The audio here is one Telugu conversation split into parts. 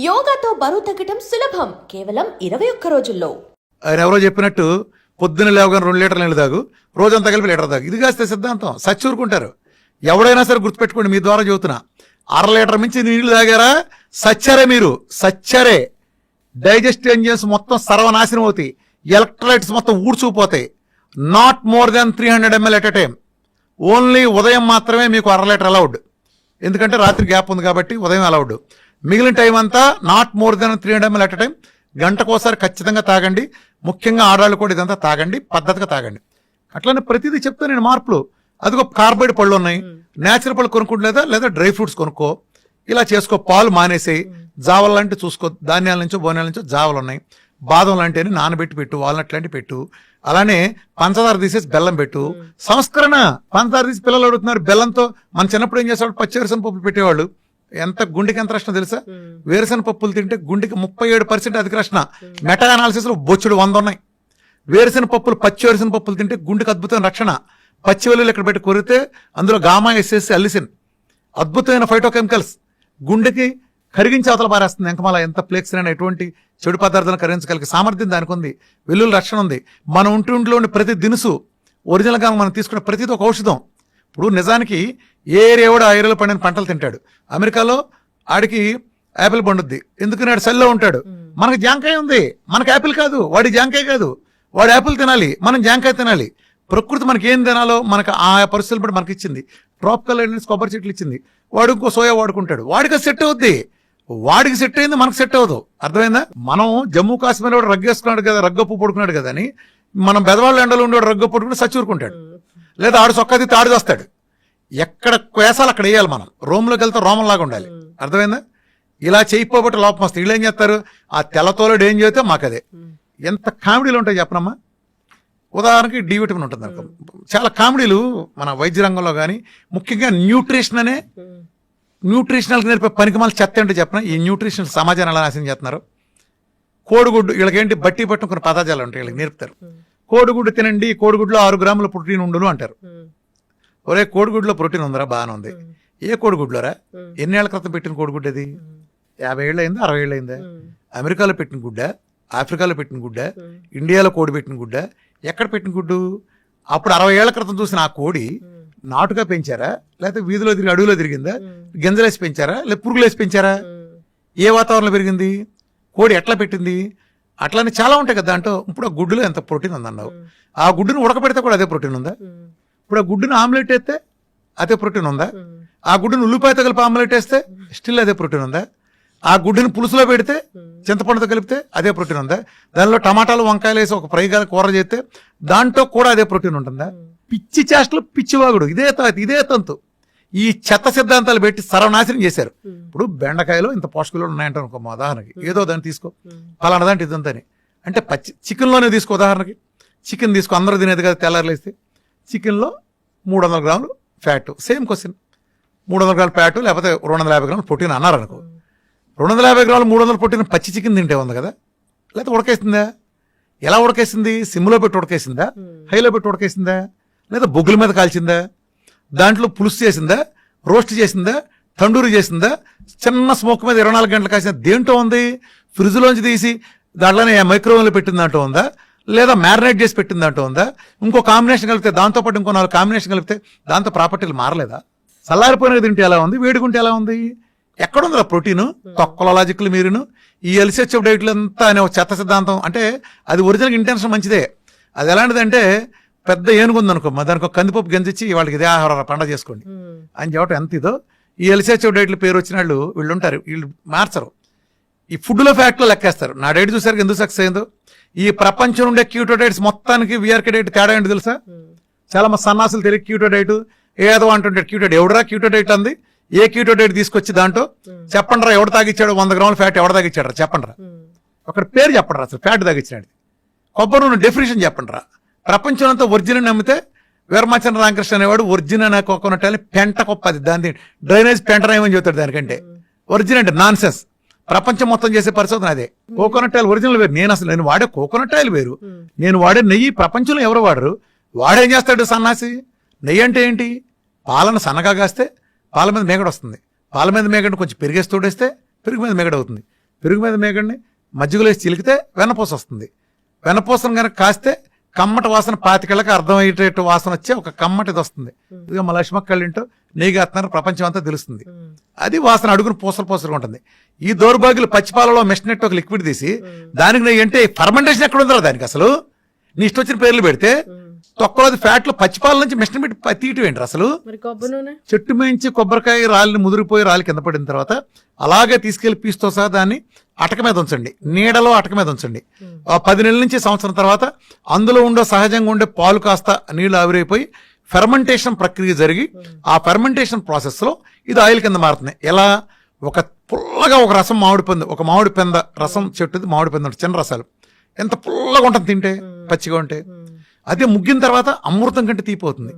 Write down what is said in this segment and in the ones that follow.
యోగాతో బరువు తగ్గటం సులభం కేవలం 21 రోజుల్లో. ఆయన ఎవరో చెప్పినట్టు పొద్దున్న లేవగానే 2 లీటర్ల నీళ్ళు తాగు, రోజంతా కలిపి లీటర్ తాగు. ఇది కాస్తే సిద్ధాంతం సచ్చూరుకుంటారు. ఎవడైనా సరే గుర్తుపెట్టుకోండి, మీ ద్వారా చెబుతున్నా. 1/2 లీటర్ మించి నీళ్లు తాగారా సచ్చారే, మీరు సచ్చారే. డైజెస్టివ్ ఎంజిన్స్ మొత్తం సర్వనాశనం అవుతాయి, ఎలక్ట్రోలైట్స్ మొత్తం ఊడ్చుకుపోతాయి. Not more than 300 ml at a time. Only ఉదయం మాత్రమే మీకు 1/2 లీటర్ అలౌడ్, ఎందుకంటే రాత్రి గ్యాప్ ఉంది కాబట్టి ఉదయం అలౌడ్. మిగిలిన టైం అంతా not more than 300 ml at a time. గంటకోసారి ఖచ్చితంగా తాగండి. ముఖ్యంగా ఆడవాళ్ళు కూడా ఇదంతా తాగండి, పద్ధతిగా తాగండి. అట్లానే ప్రతిదీ చెప్తాను నేను మార్పులు. అదిగో కార్బైడ్ పళ్ళు ఉన్నాయి, నేచురల్ పళ్ళు కొనుక్కుంటలేదా, లేదా డ్రై ఫ్రూట్స్ కొనుక్కో, ఇలా చేసుకో. పాలు మానేసేయి, జావలు లాంటివి చూసుకో, ధాన్యాల నుంచో బోనాల నుంచో జావలు ఉన్నాయి. బాదం లాంటివి నానబెట్టి పెట్టు, వాల్నట్ లాంటివి పెట్టు. అలానే పంచదార తీసేసి బెల్లం పెట్టు. సంస్కరణ. పంచదార తీసి పిల్లలు అడుగుతున్నారు బెల్లంతో. మన చిన్నప్పుడు ఏం చేసేవాళ్ళు, పచ్చివేరుశనగ పప్పులు పెట్టేవాళ్ళు. ఎంత గుండెకి ఎంత రక్షణ తెలుసా? వేరుశనగ పప్పులు తింటే గుండెకి 37% అధిక రక్షణ. మెటా అనాలిసిస్ లో బొచ్చుడు 100 ఉన్నాయి. వేరుశనగ పప్పులు, పచ్చి వేరుశనగ పప్పులు తింటే గుండెకి అద్భుతమైన రక్షణ. పచ్చి వెల్లుల్లి ఇక్కడ పెట్టి కొరితే అందులో గామా, ఎస్ఎస్, అల్లిసిన్, అద్భుతమైన ఫైటోకెమికల్స్, గుండెకి కరిగించి అవతల పారేస్తుంది. ఎంకమాల ఎంత ప్లేక్స్ అయినా ఎటువంటి చెడు పదార్థాలను కరిగించగలిగే సామర్థ్యం దానికి ఉంది. వెల్లుల్లి రక్షణ ఉంది. మన ఒంటింట్లో ఉండే ప్రతి దినుసు ఒరిజినల్గా మనం తీసుకునే ప్రతిదీ ఒక ఔషధం. ఇప్పుడు నిజానికి ఏ ఏరియా కూడా ఆ ఏరియాలో పండిన పంటలు తింటాడు. అమెరికాలో ఆడికి యాపిల్ పండుద్ది, ఎందుకని ఆడు సెల్లో ఉంటాడు. మనకి జాంకాయ ఉంది, మనకి యాపిల్ కాదు. వాడి జాంకాయ కాదు, వాడు యాపిల్ తినాలి, మనం జాంకాయ తినాలి. ప్రకృతి మనకి ఏం తినాలో మనకు ఆ పరిస్థితులు బట్టి మనకి ఇచ్చింది. ట్రాపికల్ కొబ్బరి చెట్లు ఇచ్చింది, వాడు ఇంకో సోయా వాడుకుంటాడు, వాడికి సెట్ అవుద్ది. వాడికి సెట్ అయింది, మనకు సెట్ అవ్వదు. అర్థమైందా? మనం జమ్మూ కాశ్మీర్ వాడు రగ్గేసుకున్నాడు కదా, రగ్గప్పు పడుకున్నాడు కదా అని మనం బెదవాళ్ళ ఎండలో ఉండేవాడు రగ్గ పడుకుని సచ్చూరుకుంటాడు, లేదా ఆడు సొక్కది తాడు చేస్తాడు. ఎక్కడ వేసాలు అక్కడ వేయాలి. మనం రోమ్లోకి వెళ్తే రోమంలాగా ఉండాలి. అర్థమైందా? ఇలా చేయకపోబట్టి లోపం వస్తుంది. వీళ్ళు ఏం చేస్తారు, ఆ తెల్లతోలుడు ఏం చేస్తే మాకు అదే. ఎంత కామెడీలు ఉంటాయి చెప్పనమ్మా. ఉదాహరణకి డి విటమిన్ ఉంటుంది అనుకో. చాలా కామెడీలు మన వైద్య రంగంలో కానీ, ముఖ్యంగా న్యూట్రిషన్ అనే న్యూట్రిషనల్కి నేర్పే పనికి మళ్ళీ చెత్త అంటే చెప్పిన. ఈ న్యూట్రిషనల్ సమాజాన్ని ఎలా నాశనం చేస్తున్నారు. కోడిగుడ్డు, వీళ్ళకేంటి బట్టి పట్టిన కొన్ని పదార్థాలు ఉంటాయి, వీళ్ళకి నేర్పుతారు. కోడిగుడ్డు తినండి, కోడిగుడ్లో 6 గ్రాముల ప్రోటీన్ ఉండును అంటారు. ఒరే, కోడిగుడ్లో ప్రోటీన్ ఉందరా, బాగానే ఉంది. ఏ కోడిగుడ్లోరా? ఎన్నేళ్ల క్రితం పెట్టిన కోడిగుడ్డు అది? 50 ఏళ్ళు అయిందా, 60 ఏళ్ళు అయిందా? అమెరికాలో పెట్టిన గుడ్డ, ఆఫ్రికాలో పెట్టిన గుడ్డ, ఇండియాలో కోడి పెట్టిన గుడ్డ, ఎక్కడ పెట్టిన గుడ్డు? అప్పుడు 60 ఏళ్ల క్రితం చూసిన ఆ కోడి నాటుగా పెంచారా, లేకపోతే వీధిలో తిరిగి అడవిలో తిరిగిందా, గింజలేసి పెంచారా, లేదా పురుగులేసి పెంచారా? ఏ వాతావరణంలో పెరిగింది? కోడి ఎట్లా పెట్టింది? అట్లానే చాలా ఉంటాయి కదా దాంట్లో. ఇప్పుడు ఆ గుడ్డులో ఎంత ప్రోటీన్ ఉందన్నావు, ఆ గుడ్డును ఉడకబెడితే కూడా అదే ప్రోటీన్ ఉందా? ఇప్పుడు ఆ గుడ్డును ఆమ్లెట్ వేస్తే అదే ప్రోటీన్ ఉందా? ఆ గుడ్డును ఉల్లిపాయతో కలిపి ఆమ్లెట్ వేస్తే స్టిల్ అదే ప్రోటీన్ ఉందా? ఆ గుడ్డుని పులుసులో పెడితే, చింతపండుతో కలిపితే అదే ప్రోటీన్ ఉందా? దానిలో టమాటాలు, వంకాయలు వేసి ఒక ఫ్రైగా కూర చేస్తే దాంట్లో కూడా అదే ప్రోటీన్ ఉంటుందా? పిచ్చి చేష్టలు, పిచ్చివాగుడు, ఇదే తంతు. ఈ చెత్త సిద్ధాంతాలు పెట్టి సర్వనాశనం చేశారు. ఇప్పుడు బెండకాయలో ఇంత పోషకాలు ఉన్నాయంటారు అనుకో, ఉదాహరణకి ఏదో దాన్ని తీసుకో, పలానా దాంట్లో ఇదంతని అంటే పచ్చి చికెన్లోనే తీసుకో. ఉదాహరణకి చికెన్ తీసుకో, అందరూ తినేది కదా. తెల్లారులేస్తే చికెన్లో 300 గ్రాములు ఫ్యాట్. సేమ్ క్వశ్చన్, 300 గ్రాముల ఫ్యాట్ లేకపోతే 250 గ్రాములు ప్రోటీన్ అన్నారు అనుకో. 250 గ్రాములు 300 ప్రోటీన్ పచ్చి చికెన్ తింటే ఉంది కదా, లేకపోతే ఉడకేసిందా? ఎలా ఉడకేసింది? సిమ్లో పెట్టి ఉడకేసిందా, హైలో పెట్టి ఉడకేసిందా, లేదా బొగ్గుల మీద కాల్చిందా, దాంట్లో పులుసు చేసిందా, రోస్ట్ చేసిందా, తండూరి చేసిందా, చిన్న స్మోక్ మీద 24 గంటలు కాసిన దేంట్లో ఉంది? ఫ్రిడ్జ్లోంచి తీసి దాంట్లోనే మైక్రోవేవ్లో పెట్టిన దాంట్లో ఉందా, లేదా మ్యారినేట్ చేసి పెట్టిన దాంట్లో ఉందా? ఇంకో కాంబినేషన్ కలిపితే, దాంతోపాటు ఇంకో 4 కాంబినేషన్ కలిపితే దాంతో ప్రాపర్టీలు మారలేదా? చల్లారిపోయినది తింటే ఎలా ఉంది, వేడిగుంటే ఎలా ఉంది? ఎక్కడుందిరా ప్రోటీను? తొక్కల లాజిక్లు మీరును. ఈ ఎల్సిహెచ్ఎఫ్ డైట్లు అంతా అనే ఒక చెత్త సిద్ధాంతం. అంటే అది ఒరిజినల్ ఇంటెన్షన్ మంచిదే. అది ఎలాంటిదంటే, పెద్ద ఏనుగు ఉందనుకో, దానికి ఒక కందిపప్పు గంజిచ్చి వాళ్ళకి ఇదే ఆహార పండగ చేసుకోండి అని చెప్పటం ఎంత ఇదో. ఈ ఎల్సిహెచ్ఎఫ్ డైట్లు పేరు వచ్చిన వాళ్ళు వీళ్ళు ఉంటారు, వీళ్ళు మార్చరు. ఈ ఫుడ్లో ఫ్యాక్ట్లో లెక్కేస్తారు. నా డైట్ చూసారు ఎందుకు సక్సెస్ అయిందో. ఈ ప్రపంచం ఉండే క్యూటో డైట్స్ మొత్తానికి వీఆర్కే డైట్ తేడా ఏంటి తెలుసా? చాలా మంది సన్నాసులు తెలియదు క్యూటో డైట్ ఏదో అంటుంటాడు. క్యూటో డైట్ ఎవడరా క్యూటో డైట్ అంది? ఏ క్యూటో డైట్ తీసుకొచ్చి దాంట్లో చెప్పండి రా, ఎవడు తాగిచ్చాడు 100 గ్రాముల ఫ్యాట్, ఎవడు తాగిచ్చాడు రా చెప్పండి రా. ఒక పేరు చెప్పండి రా, అసలు ఫ్యాట్ తాగిచ్చినాడు. కొబ్బరి నూనె డెఫినేషన్ చెప్పండి రా. ప్రపంచం అంతా ఒరిజినల్ నమ్మితే వీరమాచంద్ర రామకృష్ణ అనేవాడు ఒరిజినల్ అనే కోకోనట్ ఆయిల్ పెంట కొప్పది, దాని డ్రైనేజ్ పెంటనేమని చెబుతాడు. దానికంటే ఒరిజినల్ నాన్ సెన్స్. ప్రపంచం మొత్తం చేసే పరిశోధన అదే. కోకోనట్ ఆయిల్ ఒరిజినల్ వేరు. నేను వాడే కోకోనట్ ఆయిల్ వేరు, నేను వాడే నెయ్యి ప్రపంచంలో ఎవరు వాడరు. వాడేం చేస్తాడు సన్నాసి? నెయ్యి అంటే ఏంటి? పాలను సన్నగా కాస్తే పాల మీద మేగడ వస్తుంది, పాల మీద మేగడ కొంచెం పెరిగేసి తోడేస్తే పెరుగు మీద మేగడ అవుతుంది. పెరుగు మీద మేగడిని మజ్జిగలో వేసి చిలికితే వెన్నపూస వస్తుంది. వెన్నపూసను కనుక కాస్తే కమ్మటి వాసన 25 అర్థమయ్యేటట్టు వాసన వచ్చే ఒక కమ్మటిది వస్తుంది. ఇదిగో మా లక్ష్మక్క కళ్ళింటో నెయ్యి అత్తనారు ప్రపంచం అంతా తెలుస్తుంది. అది వాసన అడుగును పూసలుగా ఉంటుంది. ఈ దౌర్భాగ్యులు పచ్చిపాలలో మెషినెట్ ఒక లిక్విడ్ తీసి దానికి నెయ్యి అంటే ఫర్మెంటేషన్ ఎక్కడ ఉందో దానికి అసలు నీ ఇష్టం వచ్చిన పేర్లు పెడితే తొక్కలోది ఫ్యాట్లు పచ్చిపాల నుంచి మిషన్ పెట్టి తీయటం ఏంటి అసలు. చెట్టు మేంచి కొబ్బరికాయ రాళ్ళని ముదిరిపోయి రాళ్ళు కింద పడిన తర్వాత అలాగే తీసుకెళ్లి పీస్తో సహా దాన్ని అటక మీద ఉంచండి, నీడలో అటక మీద ఉంచండి. 10 నెలల నుంచి సంవత్సరం తర్వాత అందులో ఉండే సహజంగా ఉండే పాలు కాస్త నీళ్లు ఆవిరైపోయి ఫెర్మెంటేషన్ ప్రక్రియ జరిగి ఆ ఫెర్మెంటేషన్ ప్రాసెస్ లో ఇది ఆయిల్ కింద మారుతుంది. ఎలా? ఒక పుల్లగా ఒక రసం ఒక మామిడి పెంద రసం చెట్టుది మామిడి పెంద చిన్న రసాలు ఎంత పుల్లగా ఉంటుంది తింటే పచ్చిగా ఉంటే. అదే ముగ్గిన తర్వాత అమృతం కంటే తీపోతుంది.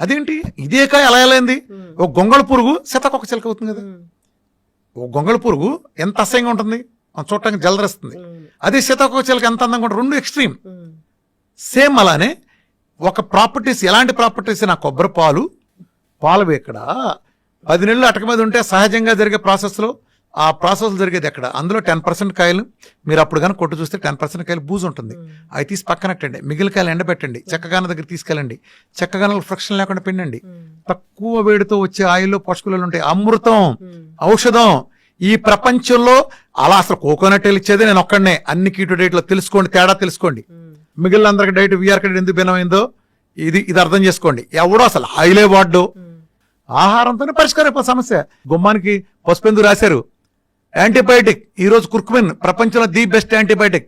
అదేంటి ఇదే కాయ అలా ఎలా అయింది? ఒక గొంగళ పురుగు సీతాకొక చిలక అవుతుంది కదా. ఒక గొంగళ పురుగు ఎంత అసహ్యంగా ఉంటుంది, చూడటానికి జలదరిస్తుంది. అదే సీతాకొక చిలక ఎంత అందంగా ఉంటుంది. రెండు ఎక్స్ట్రీమ్. సేమ్ అలానే ఒక ప్రాపర్టీస్, ఎలాంటి ప్రాపర్టీస్ నా కొబ్బరి పాలు ఇక్కడ 10 నెలలు అటక మీద ఉంటే సహజంగా జరిగే ప్రాసెస్లో ఆ ప్రాసెస్ జరిగేది ఎక్కడ? అందులో 10% కాయలు మీరు అప్పుడు కానీ కొట్టు చూస్తే 10% కాయలు బూజు ఉంటుంది. అవి తీసి పక్కనట్టండి, మిగిలిన కాయలు ఎండబెట్టండి, చెక్కగాన దగ్గర తీసుకెళ్ళండి, చెక్కగానలు ఫ్రిక్షన్ లేకుండా పిండండి. తక్కువ వేడితో వచ్చే ఆయిల్లో పోషకాలు ఉంటాయి. అమృతం, ఔషధం. ఈ ప్రపంచంలో అలా అసలు కోకోనట్ ఇచ్చేది నేను ఒక్కడనే. అన్ని కీటో డైట్లో తెలుసుకోండి, తేడా తెలుసుకోండి. మిగిలిన అందరికి డైట్ వీఆర్ డైట్ ఎందుకు భిన్నమైందో ఇది అర్థం చేసుకోండి. ఎవడో అసలు ఆయిలే వాడ్డు. ఆహారంతోనే పరిష్కారం అయిపోయి సమస్య. గుమ్మానికి పసుపెందుకు రాశారు? యాంటీబయాటిక్. ఈ రోజు కుర్కుమిన్ ప్రపంచంలో ది బెస్ట్ యాంటీబయాటిక్.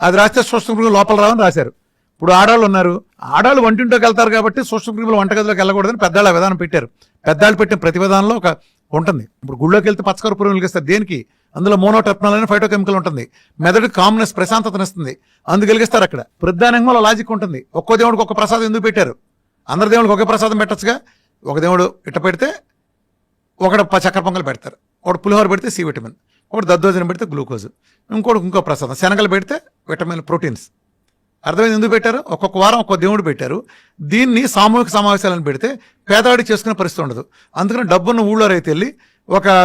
అది రాస్తే సూక్ష్మక్రిములు లోపల రావని రాశారు. ఇప్పుడు ఆడాళ్ళు ఉన్నారు, ఆడాళ్ళు వంటింట్లోకి వెళ్తారు కాబట్టి సూక్ష్మక్రిములు వంటగదిలోకి వెళ్ళకూడదని పెద్దాళ్ళ విధానం పెట్టారు. పెద్దాళ్ళు పెట్టిన ప్రతి విధానంలో ఒక ఉంటుంది. ఇప్పుడు గుళ్ళోకి వెళ్తే పచ్చకర పురుగులు కలిగిస్తారు. దేనికి? అందులో మోనోటెప్నాల్ అనే ఫైటోకెమికల్ ఉంటుంది. మెదడు కామ్నెస్, ప్రశాంతతనిస్తుంది. అందుకు కలిగిస్తారు. అక్కడ ప్రధానంగా లాజిక్ ఉంటుంది. ఒక్కో దేవుడికి ఒక ప్రసాదం ఎందుకు పెట్టారు? అందరి దేవుడికి ఒకే ప్రసాదం పెట్టచ్చుగా. ఒక దేవుడు ఇట్ట పెడితే ఒకటి చక్కెర పొంగల్ పెడతారు, ఒకటి పులిహోర పెడితే సి విటమిన్, ఒకటి దద్దోజనం పెడితే గ్లూకోజ్, ఇంకో ప్రసాదం శనగలు పెడితే విటమిన్, ప్రోటీన్స్. అర్థమైంది ఎందుకు పెట్టారు? ఒక్కొక్క వారం ఒక్కొక్క దేవుడు పెట్టారు. దీన్ని సామూహిక సమావేశాలను పెడితే పేదవాడి చేసుకునే పరిస్థితి ఉండదు. అందుకని డబ్బున్న ఊళ్ళో రైతు వెళ్ళి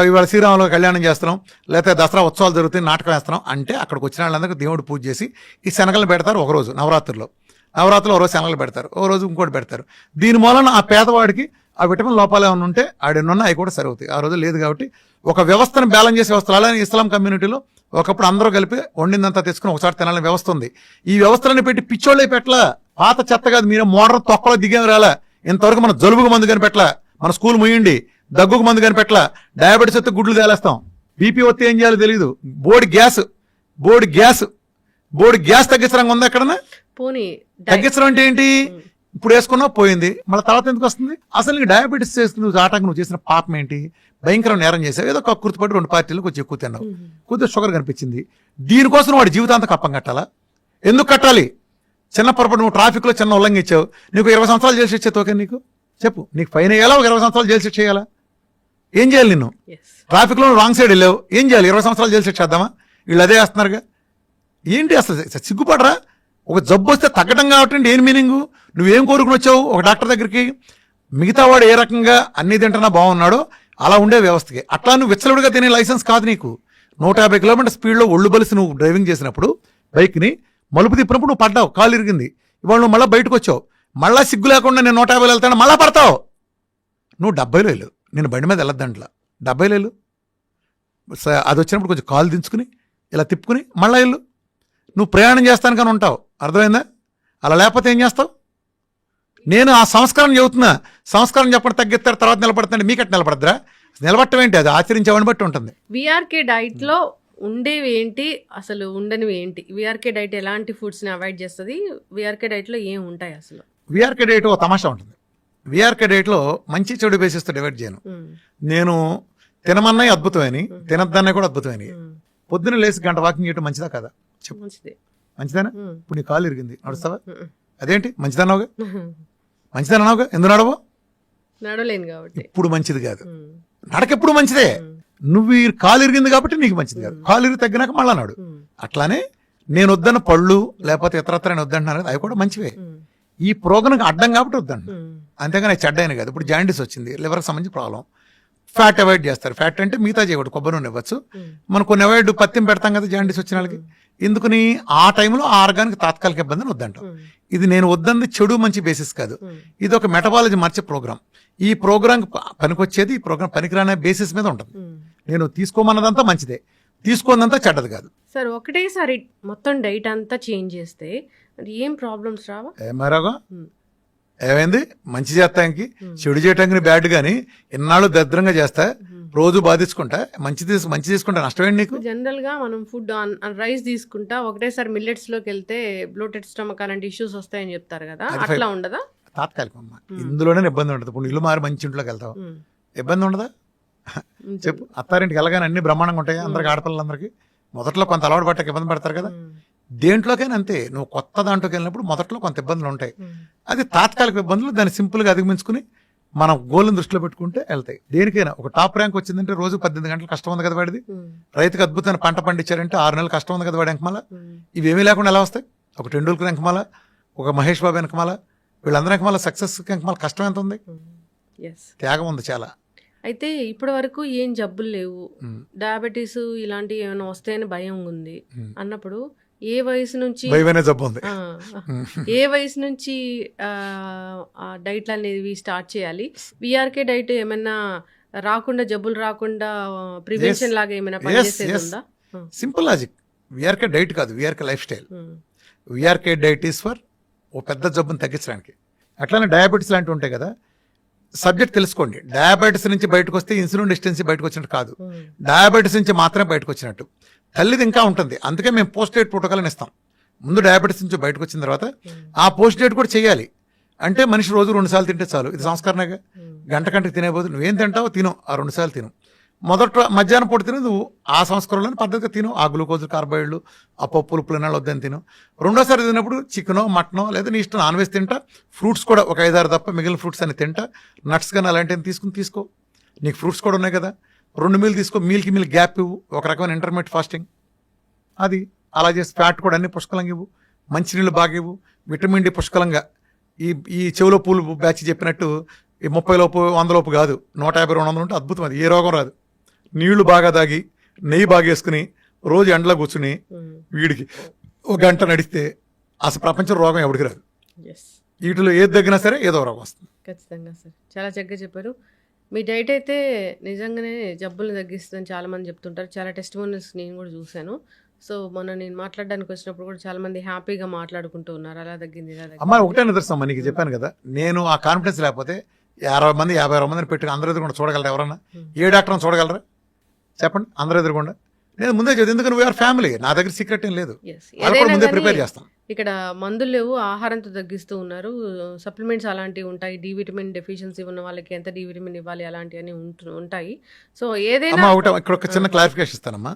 ఇవాళ శ్రీరాములు కళ్యాణం చేస్తున్నాం, లేకపోతే దసరా ఉత్సవాలు జరుగుతాయి, నాటకం వేస్తున్నాం అంటే అక్కడికి వచ్చిన వాళ్ళందరికీ దేవుడు పూజ చేసి ఈ శనగలు పెడతారు. ఒకరోజు నవరాత్రిలో ఒక రోజు శనగలు పెడతారు, ఓ రోజు ఇంకోటి పెడతారు. దీని మూలన ఆ పేదవాడికి ఆ విటమిన్ లోపాలు ఏమైనా ఉంటే ఆడెన్నున్నా అవి కూడా సరివుతాయి. ఆ రోజు లేదు కాబట్టి ఒక వ్యవస్థను బ్యాలెన్స్ చేసే వ్యవస్థలు. అలానే ఇస్లాం కమ్యూనిటీలో ఒకప్పుడు అందరూ కలిపి వండిందంతా తెచ్చుకుని ఒకసారి తినాలని వ్యవస్థ ఉంది. ఈ వ్యవస్థలను పెట్టి పిచ్చోళ్ళే పెట్టలా. పాత చెత్త కాదు, మీరు మోడర్ తొక్కలో దిగేం రాలా. ఇంతవరకు మన జలుబుకు మందు కనిపెట్టలా, మన స్కూల్ ముయ్యండి, దగ్గుకు మందు కనిపెట్టలా, డయాబెటీస్ వస్తే గుడ్లు తేలేస్తాం, బీపీ వస్తే ఏం చేయాలో తెలియదు, బోర్డు గ్యాస్ తగ్గించడం ఉందా ఎక్కడన్నా? తగ్గించడం అంటే ఏంటి? ఇప్పుడు వేసుకున్నా పోయింది, మళ్ళీ తర్వాత ఎందుకు వస్తుంది? అసలు నీకు డయాబెటీస్ నువ్వు ఆటంకం నువ్వు చేసిన పాపం ఏంటి? భయంకరం నేరం చేసావు. ఏదో ఒక కుర్తుపడి 2 పార్టీలు కొంచెం ఎక్కువ తిన్నావు, కొద్దిగా షుగర్ కనిపించింది. దీనికోసం వాడి జీవితాంతం కప్పం కట్టాలా? ఎందుకు కట్టాలి? చిన్న పొరపాటు నువ్వు ట్రాఫిక్ లో చిన్న ఉల్లంఘించావు, నీకు 20 సంవత్సరాలు జైలు శిక్ష ఓకే? నీకు చెప్పు, నీకు ఫైన్ వేయాలా? ఒక 20 సంవత్సరాలు జైలు శిక్ష చేయాలా? ఏం చేయాలి? నిన్ను ట్రాఫిక్ లో రాంగ్ సైడ్ వెళ్ళావు, ఏం చేయాలి? 20 సంవత్సరాలు జైలు శిక్ష చేద్దామా? వీళ్ళు అదే వేస్తున్నారుగా. ఏంటి అసలు సిగ్గుపడరా? ఒక జబ్బు వస్తే తగ్గడం కాబట్టి ఏం మీనింగు? నువ్వేం కోరుకుని వచ్చావు ఒక డాక్టర్ దగ్గరికి? మిగతా వాడు ఏ రకంగా అన్ని తింటున్నా బాగున్నాడో అలా ఉండే వ్యవస్థకి. అట్లా నువ్వు విచ్చలవిడిగా తినే లైసెన్స్ కాదు నీకు. 150 కిలోమీటర్ స్పీడ్లో ఒళ్ళు బలిసి నువ్వు డ్రైవింగ్ చేసినప్పుడు బైక్ని మలుపు తిప్పినప్పుడు నువ్వు పడ్డావు, కాలు ఇరిగింది. ఇవాళ నువ్వు మళ్ళీ బయటకు వచ్చావు, మళ్ళీ సిగ్గు లేకుండా నేను 150 వెళ్తాను, మళ్ళీ పడతావు. నువ్వు 70లో వెళ్ళు, నేను బండి మీద వెళ్ళొద్దంట్లా, 70లో వెళ్ళు. అది వచ్చినప్పుడు కొంచెం కాలు దించుకుని ఇలా తిప్పుకుని మళ్ళీ వెళ్ళు. నువ్వు ప్రయాణం చేస్తాను కానీ ఉంటావు. అర్థమైందా? అలా లేకపోతే ఏం చేస్తావు? నేను ఆ సంస్కారం చెబుతున్నా. సంస్కారం చెప్పడం తగ్గిస్తారు, తర్వాత నిలబడుతుంది. మీకట్టు నిలబడద్దురా? నిలబడటం ఏంటి? అది ఆచరించేవాడిని బట్టి ఉంటుంది. విఆర్కే డైట్ లో ఉండేవి ఏంటి, అసలు ఉండనివి ఏంటి? విఆర్కే డైట్ ఎలాంటి ఫుడ్స్ ని అవాయిడ్ చేస్తుంది? విఆర్కే డైట్ లో ఏం ఉంటాయి అసలు? విఆర్కే డైట్ ఓ తమాషా ఉంటుంది. విఆర్కే డైట్ లో మంచి చెడు బేసిస్తో డివైడ్ చేయను. నేను తినమన్నాయి అద్భుతమని, తినద్దన్నాయి కూడా అద్భుతమని. పొద్దున లేసి గంట వాకింగ్ చేయడం మంచిదా కదా? చెప్పు, మంచిదేనా? ఇప్పుడు నీ కాలు ఇరిగింది, నడుస్తావా? అదేంటి మంచిదన్నావుగా, మంచిదన్నావుగా, ఎందుకు నడవు? నడవలేను కాబట్టి. ఇప్పుడు మంచిది కాదు, నడకెప్పుడు మంచిదే. నువ్వు ఈ కాలు ఇరిగింది కాబట్టి నీకు మంచిది కాదు. కాలు ఇరిగి తగ్గినాక మళ్ళా నాడు. అట్లానే నేను వద్దన్న పళ్ళు లేకపోతే ఇతరత్ర నేను వద్దంటున్నాను, అవి కూడా మంచివే. ఈ ప్రోగ్రాంకి అడ్డం కాబట్టి వద్దంటున్నాను, అంతేగాని చెడ్డైన కాదు. ఇప్పుడు జాండీస్ వచ్చింది, లివర్కి సంబంధించి ప్రాబ్లం. ఫ్యాట్ అవాయిడ్ చేస్తారు. ఫ్యాట్ అంటే మిగతా చేయకూడదు, కొబ్బరి నూనె ఇవ్వచ్చు. మనం కొన్ని అవాయిడ్ పత్యం పెడతాం కదా జాండీస్ వచ్చిన వాళ్ళకి. ఎందుకని ఆ టైంలో ఆ ఆర్గానికి తాత్కాలిక ఇబ్బందిని వద్దంటాం. ఇది నేను వద్దంది చెడు మంచి బేసిస్ కాదు, ఇది ఒక మెటబాలజీ మార్చే ప్రోగ్రామ్. ఈ ప్రోగ్రామ్ పనికొచ్చేది, ఈ ప్రోగ్రామ్ పనికిరానే బేసిస్ మీద ఉంటుంది. నేను తీసుకోమన్నదంతా మంచిదే, తీసుకోనంతా చెడ్డది కాదు. సార్ ఒకటేసారి మొత్తం డైట్ అంతా చేంజ్ చేస్తే మరి ఏం ప్రాబ్లమ్స్ రావా? ఏమారాగా ఏమైంది, మంచి చేస్తానికి చెడు చేయటానికి బ్యాడ్ గాని ఇన్నాళ్ళు దరిద్రంగా చేస్తా, రోజు బాధించుకుంటా, మంచి తీసుకుంటా నష్టమేంటి నీకు? జనరల్ గా మనం ఫుడ్ రైస్ తీసుకుంటా ఒకటేసారి మిల్లెట్స్ లోకి వెళ్తే బ్లోటెడ్ స్టమక్ అలాంటి ఇష్యూస్ వస్తాయని చెప్తారు కదా, అట్లా ఉండదా? తాత్కాలికం అమ్మా, ఇందులోనే ఇబ్బంది ఉండదు. ఇప్పుడు ఇల్లు మారి మంచి ఇంట్లోకి వెళ్తావు, ఇబ్బంది ఉండదా చెప్పు? అత్తారింటికి వెళ్ళగానే అన్ని బ్రహ్మాండంగా ఉంటాయి అందరికి, ఆడపిల్లలందరికీ. మొదట్లో కొంత అలవాటు పట్టక ఇబ్బంది పడతారు కదా, దేంట్లోకైనా అంతే. నువ్వు కొత్త దాంట్లోకి వెళ్ళినప్పుడు మొదట్లో కొంత ఇబ్బందులు ఉంటాయి, అది తాత్కాలిక ఇబ్బందులు. దాన్ని సింపుల్ గా అధిగమించుకుని మనం గోల్ని దృష్టిలో పెట్టుకుంటే వెళ్తాయి. దేనికైనా ఒక టాప్ ర్యాంక్ వచ్చిందంటే రోజు 18 గంటలు కష్టం ఉంది కదా వాడిది. రైతుకి అద్భుతమైన పంట పండించారంటే 6 నెలలు కష్టం ఉంది కదా వాడి వెనకమాల. ఇవేమీ లేకుండా ఎలా వస్తాయి? ఒక టెండూల్కర్ వెనకమాల, ఒక మహేష్ బాబు వెనకమాల, వీళ్ళందరి వెనకమాల సక్సెస్ వెనకమాల కష్టం ఎంత ఉంది, త్యాగం ఉంది చాలా. అయితే ఇప్పటి వరకు ఏం జబ్బులు లేవు, డయాబెటీస్ ఇలాంటివి ఏమైనా వస్తాయని భయం ఉంది అన్నప్పుడు ఏ వయసు నుంచి జబ్బు ఉంది, ఏ వయసు నుంచి డైట్లు అనేవి స్టార్ట్ చేయాలి? విఆర్కే డైట్ ఏమైనా రాకుండా, జబ్బులు రాకుండా ప్రివెన్షన్ లాగా ఏమైనా పనిచేసేది ఉందా? Simple logic. విఆర్కే డైట్ కాదు, VRK life style. VRK diet is for ఓ పెద్ద జబ్బును తగ్గించడానికి. అట్లానే డయాబెటీస్ లాంటివి ఉంటాయి కదా, సబ్జెక్ట్ తెలుసుకోండి. డయాబెటీస్ నుంచి బయటకు వస్తే ఇన్సులిన్ రెసిస్టెన్సీ బయటకు వచ్చినట్టు కాదు, డయాబెటీస్ నుంచి మాత్రమే బయటకు వచ్చినట్టు. తల్లిది ఇంకా ఉంటుంది, అందుకే మేము పోస్ట్ డేట్ ప్రోటోకాల్ అని ఇస్తాం. ముందు డయాబెటీస్ నుంచి బయటకు వచ్చిన తర్వాత ఆ పోస్ట్ డేట్ కూడా చేయాలి. అంటే మనిషి రోజు 2 సార్లు తింటే చాలు, ఇది సంస్కరణగా. గంటకి తినేపోదు, నువ్వేం తింటావో తిను, ఆ 2 సార్లు తిను. మొదట మధ్యాహ్నం పూట తిను, నువ్వు ఆ సంస్కరణలోని పద్ధతిగా తిను. ఆ గ్లూకోజ్, కార్బోహైడ్రేట్లు, ఆ పప్పులు, పులినాలు వద్దని తిను. రెండోసారి తిన్నప్పుడు చికెనో మటనో లేదా నీ ఇష్టం నాన్ వెజ్ తింటా. ఫ్రూట్స్ కూడా ఒక 5-6 తప్ప మిగిలిన ఫ్రూట్స్ అని తింటా. నట్స్ కానీ అలాంటివి తీసుకో. నీకు ఫ్రూట్స్ కూడా ఉన్నాయి కదా, 2 మీల్ తీసుకో. మీల్కి మీల్ గ్యాప్ ఇవ్వు, ఒక రకమైన ఇంటర్మీడియట్ ఫాస్టింగ్. అది అలా చేసి ఫ్యాట్ కూడా అన్ని పుష్కలంగా ఇవ్వు, మంచినీళ్ళు బాగా ఇవ్వు, విటమిన్ డి పుష్కలంగా. ఈ చెవులో పూలు బ్యాచ్ చెప్పినట్టు ఈ 30 లోపు 100 లోపు కాదు, 150-200 ఉంటే అద్భుతం, అది ఏ రోగం రాదు. నీళ్లు బాగా తాగి, నెయ్యి బాగా వేసుకుని, రోజు ఎండలో కూర్చుని వీడికి 1 గంట నడిస్తే అసలు ప్రపంచం రోగం ఎవరికి రాదు. వీటిలో ఏది తగ్గినా సరే ఏదో రోగం వస్తుంది. ఖచ్చితంగా సార్, చాలా చక్కగా చెప్పారు. మీ డైట్ అయితే నిజంగానే జబ్బులు తగ్గిస్తుందని చాలా మంది చెప్తుంటారు. చాలా టెస్టిమోనియల్స్ నేను కూడా చూశాను. సో మొన్న నేను మాట్లాడడానికి వచ్చినప్పుడు కూడా చాలా మంది హ్యాపీగా మాట్లాడుకుంటూ ఉన్నారు, అలా తగ్గింది ఇలా తగ్గింది. అమ్మాయి ఒకటే నిదర్శనం, నీకు చెప్పాను కదా, నేను ఆ కాన్ఫిడెన్స్ లేకపోతే 50 మంది 50 మందిని పెట్టి అందరూ ఎదురుకుండా చూడగలరా? ఎవరన్నా ఏ డాక్టర్ని చూడగలరా చెప్పండి? అందరూ ఎదురుకుండా. నేను ముందే చదివి, ఎందుకంటే వీఆర్ ఫ్యామిలీ, నా దగ్గర సీక్రెట్ ఏం లేదు, ముందే ప్రిపేర్ చేస్తాం. ఇక్కడ మందులు లేవు, ఆహారంతో తగ్గిస్తూ ఉన్నారు. సప్లిమెంట్స్ అలాంటివి ఉంటాయి, డి విటమిన్ డెఫిషియన్సీ ఉన్న వాళ్ళకి ఎంత డి విటమిన్ ఇవ్వాలి అలాంటివన్నీ ఉంటాయి. సో ఏదైనా ఒకటి ఇక్కడ ఒక చిన్న క్లారిఫికేషన్ ఇస్తానమ్మా.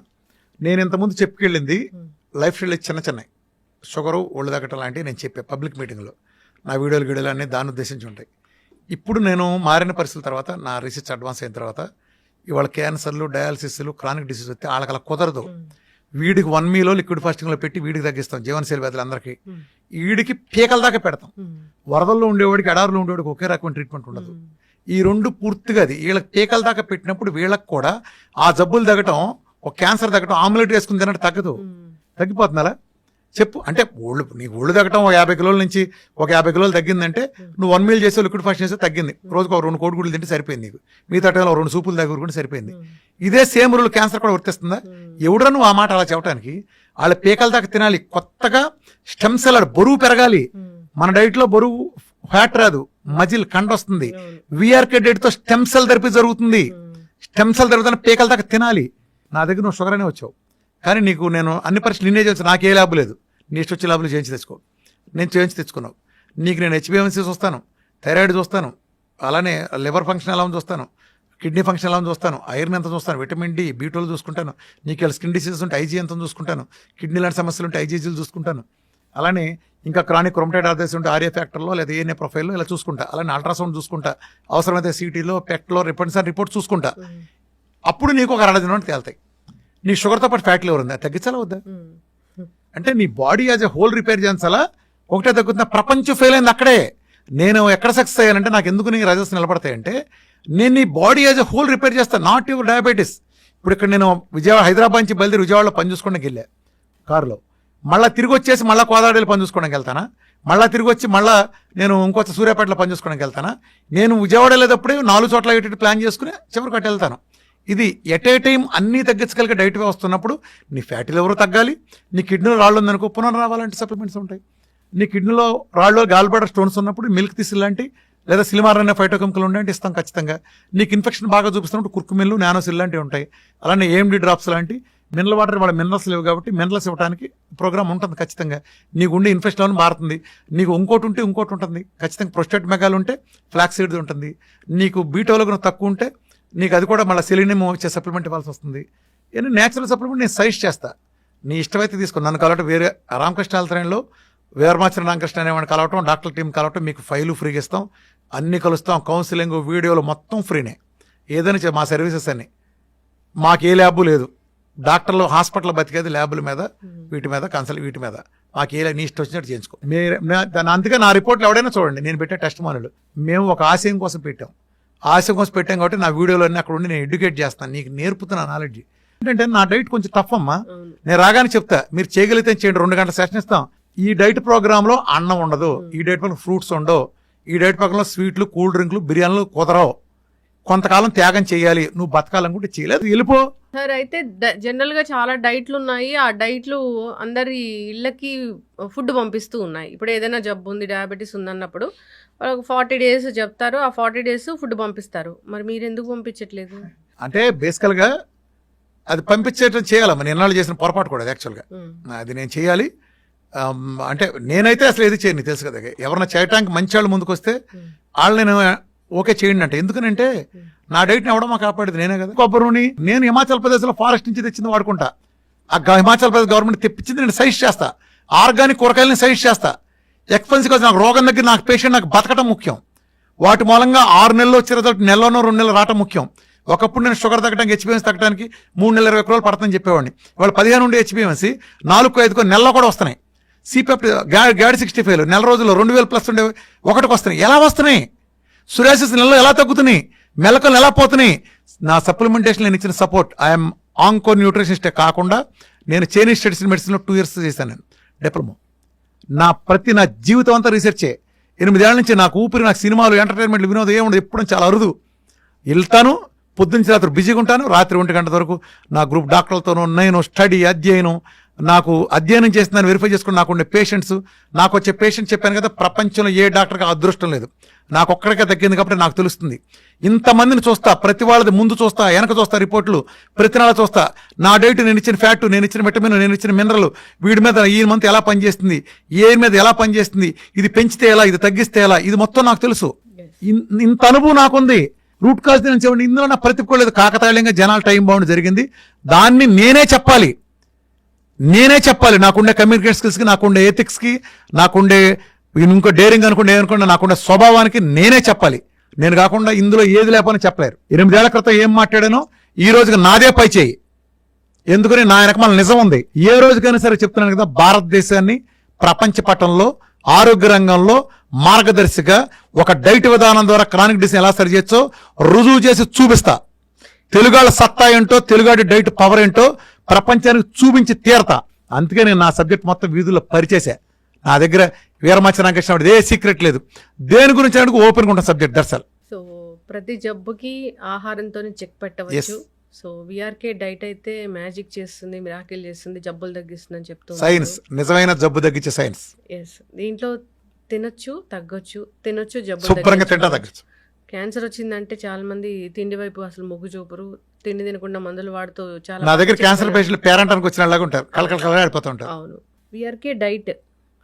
నేను ఇంతకుముందు చెప్పుకెళ్ళింది లైఫ్ స్టైల్ చిన్న షుగరు, ఒళ్ళు తగ్గటం లాంటివి నేను చెప్పే పబ్లిక్ మీటింగ్లో. నా వీడియోలు అన్నీ దాన్ని ఉద్దేశించి ఉంటాయి. ఇప్పుడు నేను మారిన పరిస్థితుల తర్వాత, నా రీసెర్చ్ అడ్వాన్స్ అయిన తర్వాత, ఇవాళ క్యాన్సర్లు, డయాలసిస్లు, క్రానిక్ డిసీజ్ వస్తే వాళ్ళకి అలా కుదరదు. వీడికి 1 మీలో లిక్విడ్ ఫాస్టింగ్లో పెట్టి వీడికి తగ్గిస్తాం, జీవనశైలి వ్యాధులు అందరికీ. వీడికి పీకల దాకా పెడతాం. వరదల్లో ఉండేవాడికి, ఎడారులో ఉండేవాడికి ఒకే రకమైన ట్రీట్మెంట్ ఉండదు. ఈ 2 పూర్తిగా అది వీళ్ళకి పీకల దాకా పెట్టినప్పుడు వీళ్ళకి కూడా ఆ జబ్బులు తగ్గటం, ఒక క్యాన్సర్ తగ్గటం, ఆమ్లెట్ వేసుకుని తినట్టు తగ్గదు. తగ్గిపోతుందా చెప్పు? అంటే నీకు ఒళ్ళు తగ్గటం 50 కిలోల నుంచి 50 కిలోలు తగ్గిందంటే నువ్వు 1 మీల్ చేసే లిక్విడ్ ఫాస్టింగ్ చేస్తే తగ్గింది. రోజుకు 2 కోడిగుడ్లు తింటే సరిపోయింది, నీకు మిగతా టైంలో 2 సూపులు తగ్గుకుంటే సరిపోయింది. ఇదే సేమ్ రూల్ క్యాన్సర్ కూడా వర్తిస్తుందా? ఎవడరా నువ్వు ఆ మాట అలా చెప్పడానికి? వాళ్ళ పీకల దాకా తినాలి. కొత్తగా స్టెమ్ సెల్ బరువు పెరగాలి. మన డైట్ లో బరువు ఫ్యాట్ రాదు, మజిల్ కండ వస్తుంది. విఆర్కే డైట్ తో స్టెమ్ సెల్ థెరపీ జరుగుతుంది. స్టెమ్ సెల్ జరుగుతున్న పీకల దాకా తినాలి. నా దగ్గర నువ్వు షుగర్ అనే వచ్చావు, కానీ నీకు నేను అన్ని పరీక్షలు నిన్నే చేస్తాను, నాకు ఏ ల్యాబ్ లేదు. నీ ఇష్టం వచ్చే ల్యాబ్లు చేయించి తెచ్చుకో. నేను చేయించి తెచ్చుకున్నావు. నీకు నేను హెచ్బిఎంసీ చూస్తాను, థైరాయిడ్ చూస్తాను, అలానే లివర్ ఫంక్షన్ ఎలా చూస్తాను, కిడ్నీ ఫంక్షన్ ఎలా చూస్తాను, ఐరన్ ఎంత చూస్తాను, విటమిన్ డి, B12 చూసుకుంటాను. నీకు ఇలా స్కిన్ డిసీజెస్ ఉంటే ఐజీ ఎంత చూసుకుంటాను, కిడ్నీ లాంటి సమస్యలు ఉంటే ఐజీజీలు చూసుకుంటాను. అలానే ఇంకా క్రానిక్ రొమటైడ్ ఆర్థరైటిస్ ఉంటే ఆర్ఏ ఫ్యాక్టర్లో లేదా ఏఎన్ఏ ప్రొఫైల్లో ఇలా చూసుకుంటా. అలానే అల్ట్రాసౌండ్ చూసుకుంటా, అవసరమైతే సిటీలో, పెట్లో రిపోర్ట్ చూసుకుంటా. అప్పుడు నీకు ఒక 60 దినం తేలుతాయి. నీ షుగర్తో పాటు ఫ్యాట్ లివర్ ఉంది, తగ్గించాలా వద్దా? అంటే నీ body as a whole repair చేయించాలా? ఒకటే తగ్గుతున్నా, ప్రపంచం ఫెయిల్ అయింది అక్కడే. నేను ఎక్కడ సక్సెస్ అయ్యానంటే నాకు ఎందుకు నీ రిజల్ట్స్ నిలబడతాయంటే నేను నీ body as a whole repair చేస్తాను, నాట్ యువర్ డయాబెటీస్. ఇప్పుడు ఇక్కడ నేను హైదరాబాద్ నుంచి బయలుదేరి విజయవాడలో పని చూసుకోవడానికి వెళ్ళా కారులో, మళ్ళీ తిరిగి వచ్చేసి మళ్ళీ కోదాడేలు పని చూసుకోవడానికి వెళ్తానా, మళ్ళీ తిరిగి వచ్చి మళ్ళీ నేను ఇంకొక సూర్యాపేటలో పని చూసుకోవడానికి వెళ్తానా. నేను విజయవాడ వెళ్ళేటప్పుడే 4 చోట్ల ఎటు ప్లాన్ చేసుకుని చివరికి అటు వెళ్తాను. ఇది ఎట్ ఏ టైం అన్నీ తగ్గించగలిగే డైట్ వస్తున్నప్పుడు నీ ఫ్యాటీ లివర్ తగ్గాలి, నీ కిడ్నీలో రాళ్ళు ఉందనుకో పునరావాలంటే సప్లిమెంట్స్ ఉంటాయి. నీ కిడ్నీలో రాళ్ళు గాల్బ్లాడర్ స్టోన్స్ ఉన్నప్పుడు మిల్క్ తీసి లాంటి లేదా సిలిమార్ అనే ఫైటోకెమికల్ ఉండే ఇస్తాం ఖచ్చితంగా. నీకు ఇన్ఫెక్షన్ బాగా చూపిస్తున్నప్పుడు కుర్కుమిల్లు నానోసిల్ లాంటివి ఉంటాయి. అలానే ఏఎండి డ్రాప్స్ లాంటి మినరల్ వాటర్ వాళ్ళ మినరల్స్ లేవు కాబట్టి మినరల్స్ ఇవ్వడానికి ప్రోగ్రామ్ ఉంటుంది ఖచ్చితంగా. నీకు ఉండే ఇన్ఫెక్షన్ మారుతుంది. నీకు ఇంకోటి ఉంటే ఇంకోటి ఉంటుంది ఖచ్చితంగా. ప్రొస్టేట్ మెగాలు ఉంటే ఫ్లాక్స్ సీడ్ ఉంటుంది. నీకు బీటోలో తక్కువ ఉంటే నీకు అది కూడా మళ్ళీ సెలీనియం వచ్చే సప్లిమెంట్ ఇవ్వాల్సి వస్తుంది. ఇవన్నీ న్యాచురల్ సప్లిమెంట్ నేను సజెస్ట్ చేస్తా. నీ ఇష్టమైతే తీసుకో. నన్ను కలవటం వేరే రామకృష్ణ ఆలయంలో వీరమాచరణ రామకృష్ణ అనేవాడిని కలవటం, డాక్టర్ టీం కలవటం, మీకు ఫైలు ఫ్రీగా ఇస్తాం, అన్నీ కలుస్తాం, కౌన్సిలింగ్ వీడియోలు మొత్తం ఫ్రీనే. ఏదైనా మా సర్వీసెస్ అన్ని మాకు ఏ ల్యాబు లేదు. డాక్టర్లు హాస్పిటల్ బతికేది ల్యాబుల మీద వీటి మీద కన్సల్ట్ వీటి మీద. మాకు ఏ నీ ఇష్టం వచ్చినట్టు చేయించుకో. అందుకే నా రిపోర్ట్లు ఎవడైనా చూడండి, నేను పెట్టే టెస్ట్ మానులు మేము ఒక ఆశయం కోసం పెట్టాం. ఆశయం కోసం పెట్టాం కాబట్టి నా వీడియోలో అన్నీ అక్కడ ఉండి నేను ఎడ్యుకేట్ చేస్తాను, నీకు నేర్పుతున్నా నాలెడ్జ్. ఏంటంటే నా డైట్ కొంచెం టఫ్ అమ్మా. నేను రాగానే చెప్తా, మీరు చేయగలిగితే చేయండి, 2 గంటల సెషన్ ఇస్తాం. ఈ డైట్ ప్రోగ్రామ్ లో అన్నం ఉండదు, ఈ డైట్ పక్కన ఫ్రూట్స్ ఉండవు, ఈ డైట్ పక్కన స్వీట్లు, కూల్ డ్రింక్లు, బిర్యానీలు కుదరవు. కొంతకాలం త్యాగం చేయాలి. నువ్వు బతకాలనుకుంటే చేయలేదు, వెళ్ళిపో. సార్ అయితే జనరల్ గా చాలా డైట్లు ఉన్నాయి. ఆ డైట్లు అందరి ఇళ్ళకి ఫుడ్ పంపిస్తూ ఉన్నాయి. ఇప్పుడు ఏదైనా జబ్బు ఉంది, డయాబెటీస్ ఉందన్నప్పుడు వాళ్ళకి 40 days చెప్తారు, ఆ 40 days ఫుడ్ పంపిస్తారు. మరి మీరు ఎందుకు పంపించట్లేదు? అంటే బేసికల్ గా అది పంపించేటం చేయాలమ్మా. నేను ఎన్నాళ్ళు చేసిన పొరపాటు కూడా యాక్చువల్గా అది నేను చేయాలి. అంటే నేనైతే అసలు ఏది చేయను, తెలుసు కదా. ఎవరన్నా చేయటానికి మంచి వాళ్ళు ముందుకు వస్తే వాళ్ళు నేను ఓకే చేయండి అంటే. ఎందుకనంటే నా డైట్ని ఎవడమా కాపాడేది నేనే కదా. కొబ్బరి నూనె నేను హిమాచల్ ప్రదేశ్లో ఫారెస్ట్ నుంచి తెచ్చింది వాడుకుంటా. ఆ హిమాచల్ ప్రదేశ్ గవర్నమెంట్ తెప్పించింది నేను సజెస్ట్ చేస్తా. ఆర్గానిక్ కూరగాయలని సజెస్ట్ చేస్తా. ఎక్స్పెన్సివ్ నాకు రోగం దగ్గర నాకు పేషెంట్ నాకు బతకటం ముఖ్యం. వాటి మూలంగా 6 నెలలు వచ్చే రిజల్ట్ నెలలోనో 2 నెలలు రావటం ముఖ్యం. ఒకప్పుడు నేను షుగర్ తగ్గడానికి హెచ్బిఎన్స్ తగ్గడానికి 3 నెలల 20 రోజులు పడుతుందని చెప్పేవాడిని. వాళ్ళు 15 ఉండే హెచ్బిఎన్సీ 4-5 నెలలో కూడా వస్తున్నాయి. సిపెప్ గ్యాడ్ 65 నెల రోజుల్లో 2000+ ఉండే ఒకటికి వస్తున్నాయి. ఎలా వస్తున్నాయి? సురాసిస్ నెలలో ఎలా తగ్గుతున్నాయి? మెలకలు ఎలా పోతున్నాయి? నా సప్లిమెంటేషన్ నేను ఇచ్చిన సపోర్ట్. ఐఎమ్ ఆంకో న్యూట్రిషనిస్టే కాకుండా నేను చైనీస్ స్టడీస్ మెడిసిన్లో 2 years చేశాను నేను డిప్లొమా. నా జీవితం అంతా రీసెర్చే. 8 ఏళ్ల నుంచి నాకు ఊపిరి, నాకు సినిమాలు, ఎంటర్టైన్మెంట్లు, వినోదం ఏముండదు. ఎప్పుడు చాలా అరుదు. వెళ్తాను, పొద్దున్న రాత్రి బిజీగా ఉంటాను, రాత్రి 1 గంట వరకు నా గ్రూప్ డాక్టర్లతోనూ నేను స్టడీ అధ్యయనం, నాకు అధ్యయనం చేస్తున్నాను, వెరిఫై చేసుకుని నాకు ఉండే పేషెంట్స్, నాకు వచ్చే పేషెంట్ చెప్పాను కదా, ప్రపంచంలో ఏ డాక్టర్కి అదృష్టం లేదు, నాకు ఒక్కడికే తగ్గింది కాబట్టి నాకు తెలుస్తుంది. ఇంతమందిని చూస్తా, ప్రతి వాళ్ళది ముందు చూస్తా, వెనక చూస్తా, రిపోర్ట్లు ప్రతి నెల చూస్తా. నా డైట్, నేను ఇచ్చిన ఫ్యాట్, నేను ఇచ్చిన విటమిన్, నేను ఇచ్చిన మినరల్, వీడి మీద ఈ మంత్ ఎలా పనిచేస్తుంది, ఏ మీద ఎలా పనిచేస్తుంది, ఇది పెంచితే ఎలా, ఇది తగ్గిస్తే ఎలా, ఇది మొత్తం నాకు తెలుసు. ఇంత అనుభవం నాకుంది. రూట్ కాజ్ నేను చెప్పండి, ఇందులో నా ప్రతిపోలేదు. కాకతాళీయంగా జనాల టైం బౌండ్ జరిగింది. దాన్ని నేనే చెప్పాలి. నాకుండే కమ్యూనికేషన్ స్కిల్స్కి, నాకుండే ఎథిక్స్కి, నాకుండే ఇంకో డేరింగ్ అనుకుంటే ఏమనుకుంటే నాకుండే స్వభావానికి నేనే చెప్పాలి. నేను కాకుండా ఇందులో ఏది లేపని చెప్పలేరు. 8 ఏళ్ల క్రితం ఏం మాట్లాడానో ఈ రోజుకి నాదే పై చేయి. ఎందుకని నా వెనకమాల నిజం ఉంది. ఏ రోజుకైనా సరే చెప్తున్నాను కదా, భారతదేశాన్ని ప్రపంచ పటంలో ఆరోగ్య రంగంలో మార్గదర్శిగా ఒక డైట్ విధానం ద్వారా క్రానిక్ డిసీజ్ ఎలా సరి చేయొచ్చో రుజువు చేసి చూపిస్తా. తెలుగాళ్ళ సత్తా ఏంటో, తెలుగాడి డైట్ పవర్ ఏంటో ప్రపంచానికి చూపించి తీరతా. అందుకే నేను నా సబ్జెక్ట్ మొత్తం వీధుల్లో పరిచేసా. నా దగ్గర వీరమాచరణ రామకృష్ణ ఏ సీక్రెట్ లేదు. దేని గురించి అంటే ఓపెన్ గా ఉన్న సబ్జెక్ట్ దర్శల్. సో ప్రతి జబ్బుకి ఆహారంతో చెక్ పెట్టవచ్చు. సో విఆర్కే డైట్ అయితే మ్యాజిక్ చేస్తుంది, మిరాకిల్ చేస్తుంది, జబ్బులు తగ్గిస్తుంది అని చెప్తుంది. సైన్స్, నిజమైన జబ్బు తగ్గించే సైన్స్. ఎస్, దీంట్లో తినొచ్చు, తగ్గొచ్చు, తినొచ్చు, జబ్బు శుభ్రంగా తింటా తగ్గచ్చు. క్యాన్సర్ వచ్చిందంటే చాలా మంది తిండి వైపు అసలు మొగ్గు చూపరు, తిండి తినకుండా మందులు వాడుతూ చాలా. నా దగ్గర క్యాన్సర్ పేషెంట్లు పేరెంట్ అని వచ్చిన లాగా ఉంటారు, కలకలడిపోతూ ఉంటారు. అవును, విఆర్కే డైట్,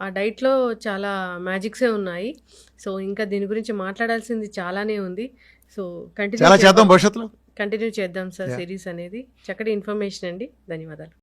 ఆ డైట్లో చాలా మ్యాజిక్సే ఉన్నాయి. సో ఇంకా దీని గురించి మాట్లాడాల్సింది చాలానే ఉంది. సో కంటిన్యూ చేద్దాం, భవిష్యత్తులో కంటిన్యూ చేద్దాం సార్ సిరీస్ అనేది. చక్కటి ఇన్ఫర్మేషన్ అండి, ధన్యవాదాలు.